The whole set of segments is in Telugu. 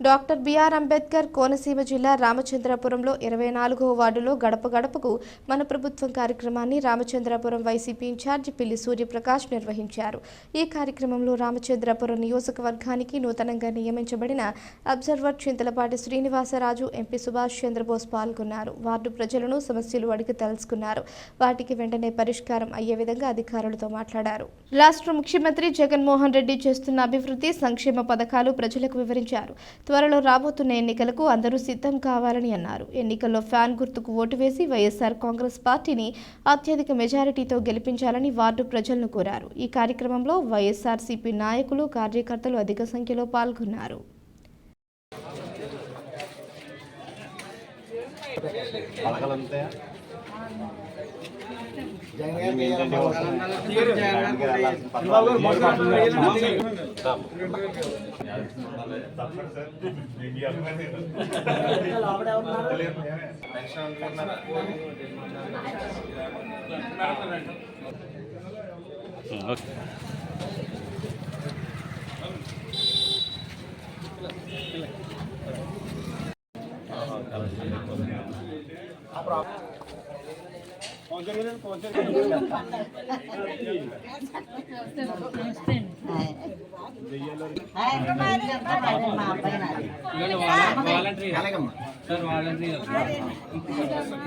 డాక్టర్ బిఆర్ అంబేద్కర్ కోనసీమ జిల్లా రామచంద్రపురంలో 24వ వార్డులో గడప గడపకు మన ప్రభుత్వం కార్యక్రమాన్ని రామచంద్రపురం వైసీపీ ఇన్ఛార్జి పిల్లి సూర్యప్రకాష్ నిర్వహించారు. ఈ కార్యక్రమంలో రామచంద్రపురం నియోజకవర్గానికి నూతనంగా నియమించబడిన అబ్జర్వర్ చింతలపాటి శ్రీనివాసరాజు, ఎంపీ సుభాష్ చంద్రబోస్ పాల్గొన్నారు. వార్డు ప్రజలను సమస్యలు అడిగి తెలుసుకున్నారు. వాటికి వెంటనే పరిష్కారం అయ్యే విధంగా అధికారులతో మాట్లాడారు. రాష్ట్ర ముఖ్యమంత్రి జగన్మోహన్ రెడ్డి చేస్తున్న అభివృద్ధి సంక్షేమ పథకాలు ప్రజలకు వివరించారు. త్వరలో రాబోతున్న ఎన్నికలకు అందరూ సిద్ధం కావాలని అన్నారు. ఎన్నికల్లో ఫ్యాన్ గుర్తుకు ఓటు వేసి వైఎస్ఆర్ కాంగ్రెస్ పార్టీని అత్యధిక మెజారిటీతో గెలిపించాలని వార్డు ప్రజలను కోరారు. ఈ కార్యక్రమంలో వైఎస్ఆర్సీపీ నాయకులు, కార్యకర్తలు అధిక సంఖ్యలో పాల్గొన్నారు.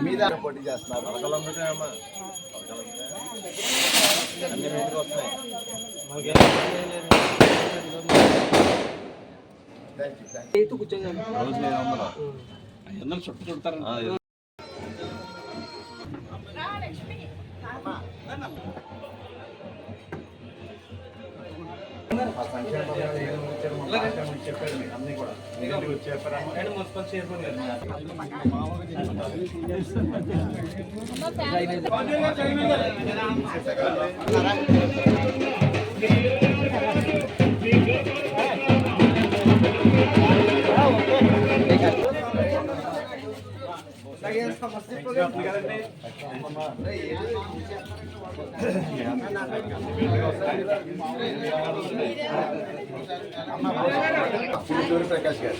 మీద పోటీ చేస్తున్నారు. చుట్టూ చుడతారు. అన్ని కూడా మున్సిపల్ చైర్మన్ సూర్యప్రకాష్ గారు